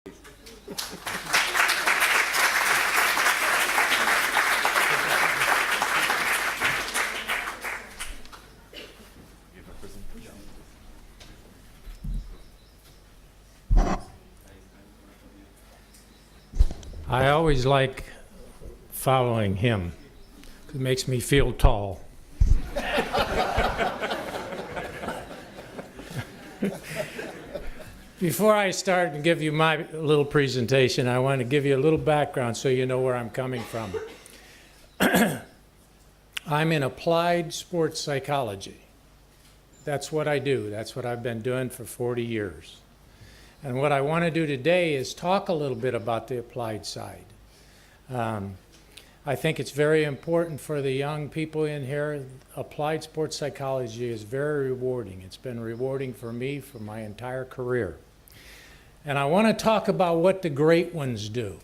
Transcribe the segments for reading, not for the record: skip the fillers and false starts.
I always like following him. It makes me feel tall. Before I start and give you my little presentation, I want to give you a little background so you know where I'm coming from. I'm in applied sports psychology. That's what I do. That's what I've been doing for 40 years. And what I want to do today is talk a little bit about the applied side. I think it's very important for the young people in here. Applied sports psychology is very rewarding. It's been rewarding for me for my entire career. And I want to talk about what the great ones do.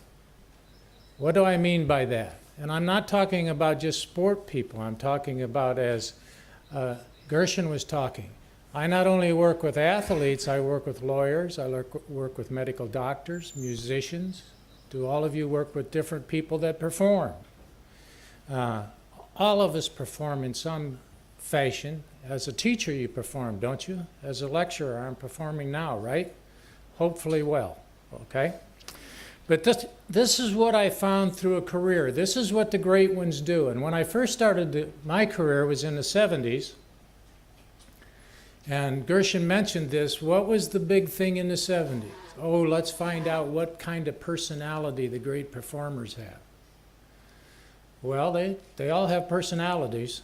What do I mean by that? And I'm not talking about just sport people. I'm talking about, as Gershon was talking, I not only work with athletes, I work with lawyers, I work with medical doctors, musicians. Do all of you work with different people that perform? All of us perform in some fashion. As a teacher, you perform, don't you? As a lecturer, I'm performing now, right? Hopefully well, okay? But this is what I found through a career. This is what the great ones do. And when I first started my career was in the 70s. And Gershon mentioned this. What was the big thing in the 70s? Oh, let's find out what kind of personality the great performers have. Well, they all have personalities.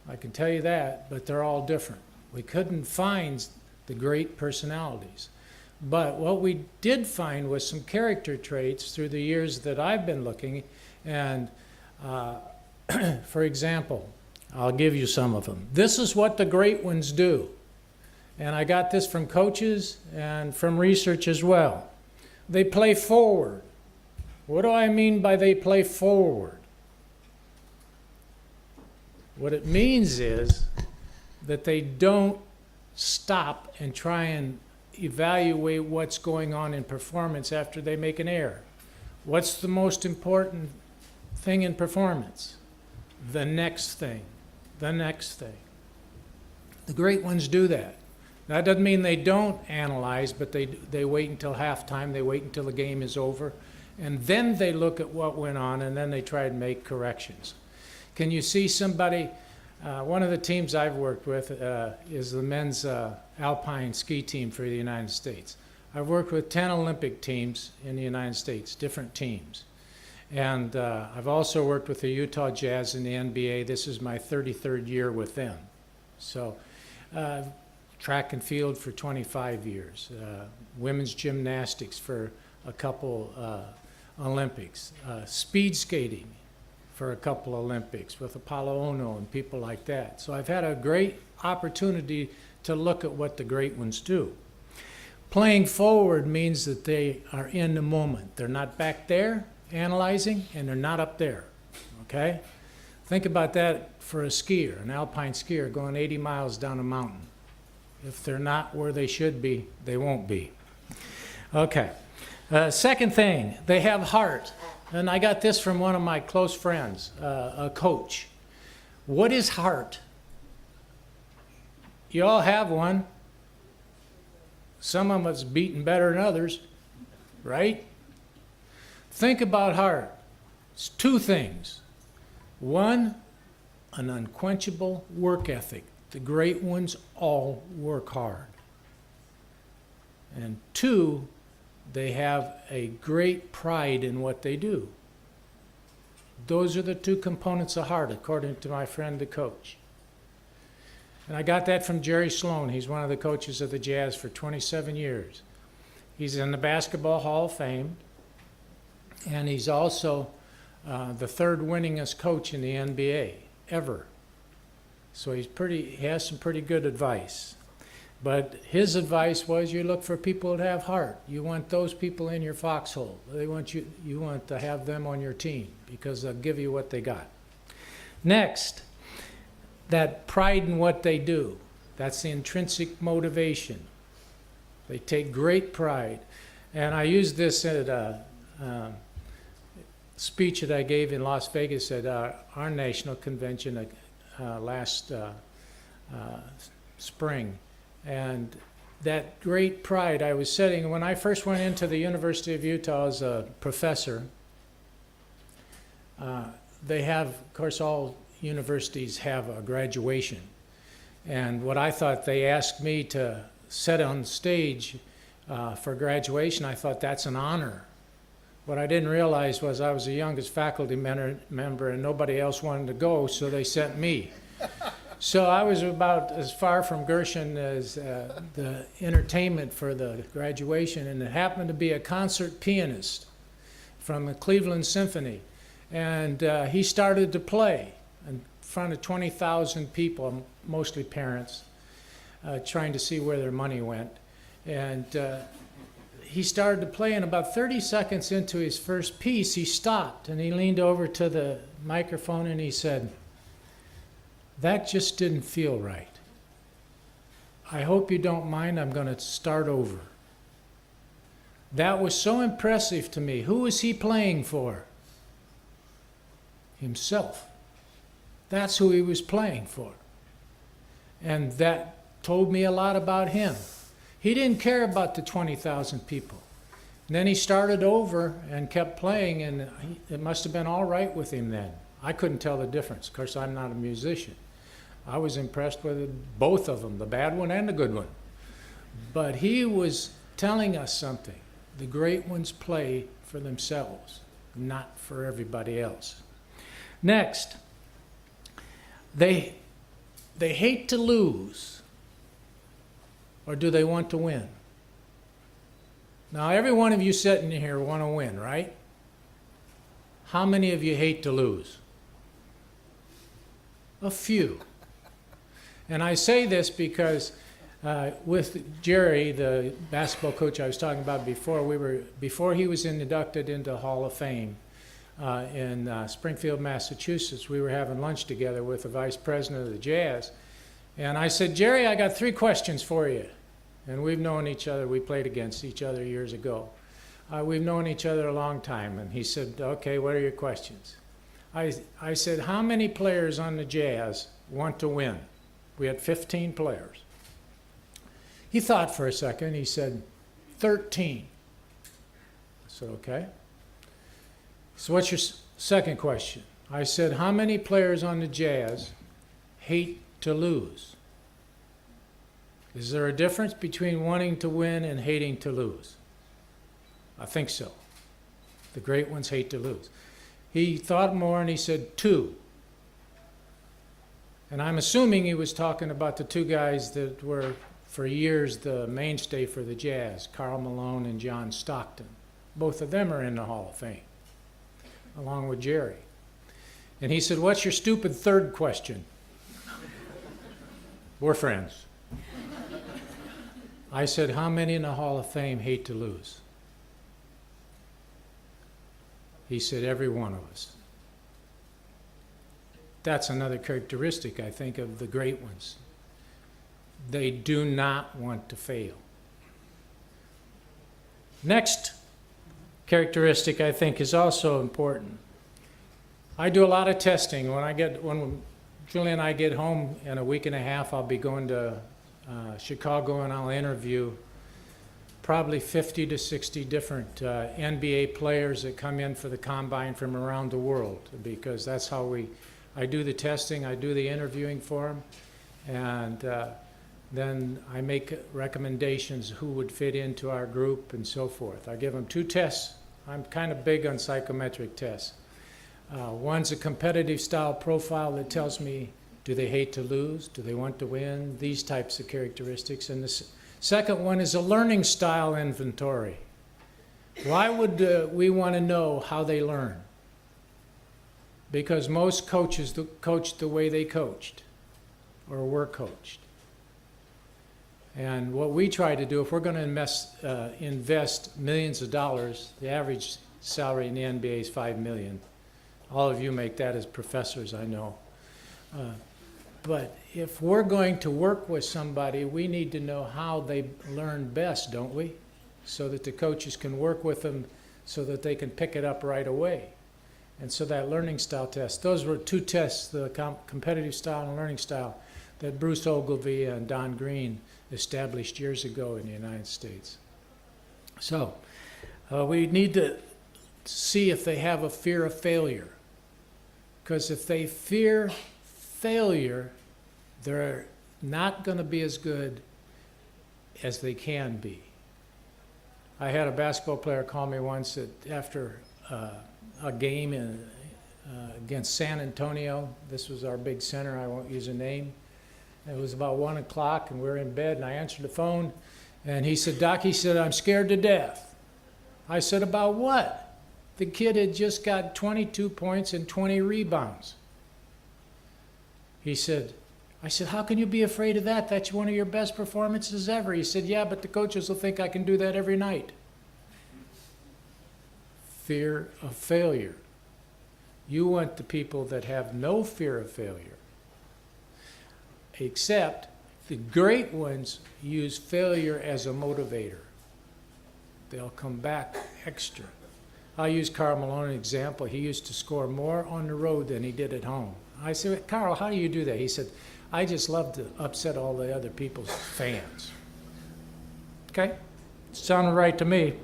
I can tell you that, but they're all different. We couldn't find the great personalities. But what we did find was some character traits through the years that I've been looking. And for example, I'll give you some of them. This is what the great ones do. And I got this from coaches and from research as well. They play forward. What do I mean by they play forward? What it means is that they don't stop and try and evaluate what's going on in performance after they make an error. What's the most important thing in performance? The next thing. The next thing. The great ones do that. That doesn't mean they don't analyze, but they wait until halftime, they wait until the game is over, and then they look at what went on, and then they try to make corrections. Can you see somebody, one of the teams I've worked with is the men's alpine ski team for the United States. I've worked with 10 Olympic teams in the United States, different teams. And I've also worked with the Utah Jazz in the NBA. This is my 33rd year with them. So track and field for 25 years, women's gymnastics for a couple Olympics, speed skating for a couple Olympics with Apollo Ono and people like that. So I've had a great opportunity to look at what the great ones do. Playing forward means that they are in the moment. They're not back there analyzing, and they're not up there, okay? Think about that for a skier, an alpine skier going 80 miles down a mountain. If they're not where they should be, they won't be. Okay. Second thing, they have heart. And I got this from one of my close friends, a coach. What is heart? You all have one. Some of us beating better than others, right? Think about heart. It's two things. One, an unquenchable work ethic. The great ones all work hard. And two, they have a great pride in what they do. Those are the two components of heart, according to my friend, the coach. And I got that from Jerry Sloan. He's one of the coaches of the Jazz for 27 years. He's in the Basketball Hall of Fame, and he's also the third winningest coach in the NBA ever. So he has some pretty good advice. But his advice was you look for people that have heart. You want those people in your foxhole. You want to have them on your team because they'll give you what they got. Next, that pride in what they do. That's the intrinsic motivation. They take great pride. And I used this at a speech that I gave in Las Vegas at our national convention last spring. And that great pride I was setting, when I first went into the University of Utah as a professor, they have, of course, all universities have a graduation. And what I thought they asked me to set on stage for graduation, I thought that's an honor. What I didn't realize was I was the youngest faculty member and nobody else wanted to go, so they sent me. So I was about as far from Gershon as the entertainment for the graduation, and it happened to be a concert pianist from the Cleveland Symphony. And he started to play in front of 20,000 people, mostly parents, trying to see where their money went. And he started to play, and about 30 seconds into his first piece, he stopped and he leaned over to the microphone and he said, "That just didn't feel right. I hope you don't mind, I'm going to start over." That was so impressive to me. Who was he playing for? Himself. That's who he was playing for. And that told me a lot about him. He didn't care about the 20,000 people. And then he started over and kept playing, and it must have been all right with him then. I couldn't tell the difference. Of course, I'm not a musician. I was impressed with both of them, the bad one and the good one. But he was telling us something. The great ones play for themselves, not for everybody else. Next, they hate to lose, or do they want to win? Now, every one of you sitting here want to win, right? How many of you hate to lose? A few. And I say this because with Jerry, the basketball coach I was talking about before he was inducted into Hall of Fame in Springfield, Massachusetts, we were having lunch together with the vice president of the Jazz. And I said, "Jerry, I got 3 questions for you." And we've known each other. We played against each other years ago. We've known each other a long time. And he said, "Okay, what are your questions?" I said, "How many players on the Jazz want to win?" We had 15 players. He thought for a second. He said, 13. I said, "Okay. So what's your second question?" I said, "How many players on the Jazz hate to lose?" Is there a difference between wanting to win and hating to lose? I think so. The great ones hate to lose. He thought more and he said 2. And I'm assuming he was talking about the 2 guys that were for years the mainstay for the Jazz, Karl Malone and John Stockton. Both of them are in the Hall of Fame, along with Jerry. And he said, "What's your stupid third question?" We're friends. I said, "How many in the Hall of Fame hate to lose?" He said, "Every one of us." That's another characteristic, I think, of the great ones. They do not want to fail. Next characteristic, I think, is also important. I do a lot of testing. When Julie and I get home in a week and a half, I'll be going to Chicago, and I'll interview probably 50 to 60 different NBA players that come in for the combine from around the world, because that's how I do the testing, I do the interviewing for them, and then I make recommendations who would fit into our group and so forth. I give them 2 tests. I'm kind of big on psychometric tests. One's a competitive style profile that tells me, do they hate to lose? Do they want to win? These types of characteristics. And the second one is a learning style inventory. Why would we want to know how they learn? Because most coaches coached the way they coached or were coached. And what we try to do, if we're going to invest millions of dollars, the average salary in the NBA is $5 million. All of you make that as professors, I know. But if we're going to work with somebody, we need to know how they learn best, don't we? so that the coaches can work with them so that they can pick it up right away. And so that learning style test, those were two tests, the competitive style and learning style, that Bruce Ogilvie and Don Green established years ago in the United States. So we need to see if they have a fear of failure. Because if they fear failure, they're not going to be as good as they can be. I had a basketball player call me once after a game against San Antonio. This was our big center. I won't use a name. It was about 1 o'clock, and we were in bed, and I answered the phone, and he said, "Doc," he said, "I'm scared to death." I said, "About what?" The kid had just got 22 points and 20 rebounds. I said, "How can you be afraid of that? That's one of your best performances ever." He said, "Yeah, but the coaches will think I can do that every night." Fear of failure. You want the people that have no fear of failure. Except the great ones use failure as a motivator. They'll come back extra. I'll use Karl Malone as an example. He used to score more on the road than he did at home. I said, "Karl, how do you do that?" He said, "I just love to upset all the other people's fans." Okay? Sounded right to me.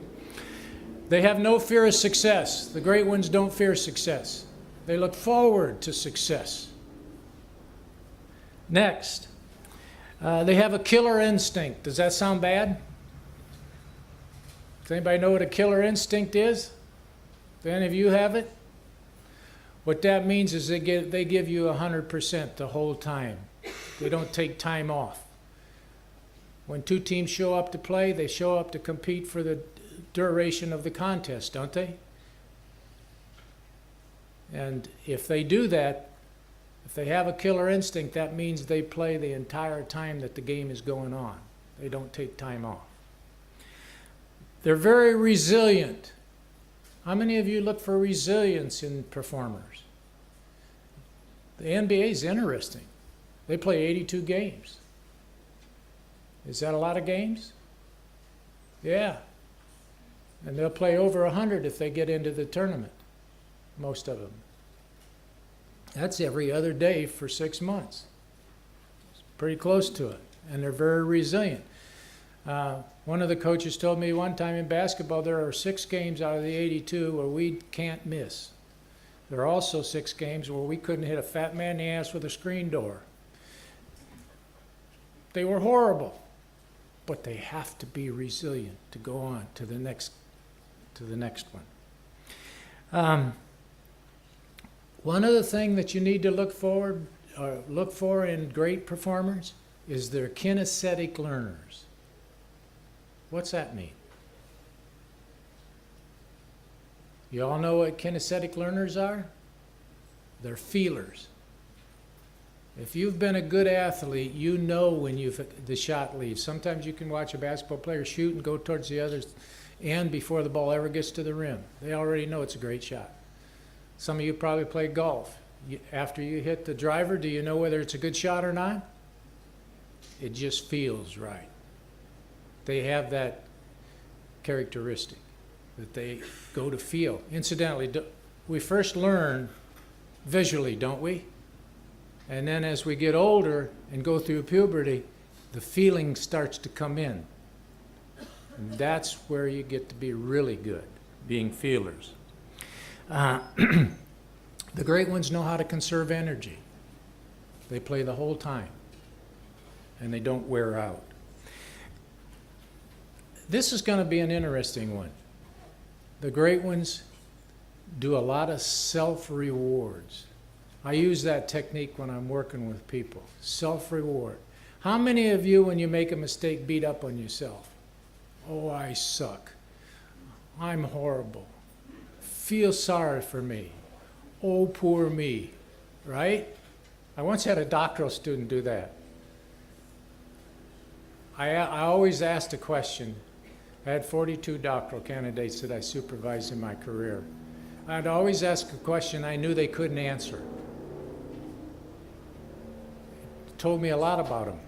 They have no fear of success. The great ones don't fear success. They look forward to success. Next, they have a killer instinct. Does that sound bad? Does anybody know what a killer instinct is? Do any of you have it? What that means is they give you 100% the whole time. They don't take time off. When two teams show up to play, they show up to compete for the duration of the contest, don't they? And if they do that, if they have a killer instinct, that means they play the entire time that the game is going on. They don't take time off. They're very resilient. How many of you look for resilience in performers? The NBA is interesting. They play 82 games. Is that a lot of games? Yeah. And they'll play over 100 if they get into the tournament, most of them. That's every other day for 6 months. It's pretty close to it. And they're very resilient. One of the coaches told me one time in basketball there are 6 games out of the 82 where we can't miss. There are also 6 games where we couldn't hit a fat man in the ass with a screen door. They were horrible, but they have to be resilient to go on to the next one. One other thing that you need to look for in great performers is they're kinesthetic learners. What's that mean? You all know what kinesthetic learners are? They're feelers. If you've been a good athlete, you know when the shot leaves. Sometimes you can watch a basketball player shoot and go towards the other end before the ball ever gets to the rim. They already know it's a great shot. Some of you probably play golf. After you hit the driver, do you know whether it's a good shot or not? It just feels right. They have that characteristic that they go to feel. Incidentally, we first learn visually, don't we? And then as we get older and go through puberty, the feeling starts to come in. And that's where you get to be really good, being feelers. The great ones know how to conserve energy. They play the whole time, and they don't wear out. This is going to be an interesting one. The great ones do a lot of self-rewards. I use that technique when I'm working with people. Self-reward. How many of you, when you make a mistake, beat up on yourself? Oh, I suck. I'm horrible. Feel sorry for me. Oh, poor me. Right? I once had a doctoral student do that. I always asked a question. I had 42 doctoral candidates that I supervised in my career. I'd always ask a question I knew they couldn't answer. It told me a lot about them.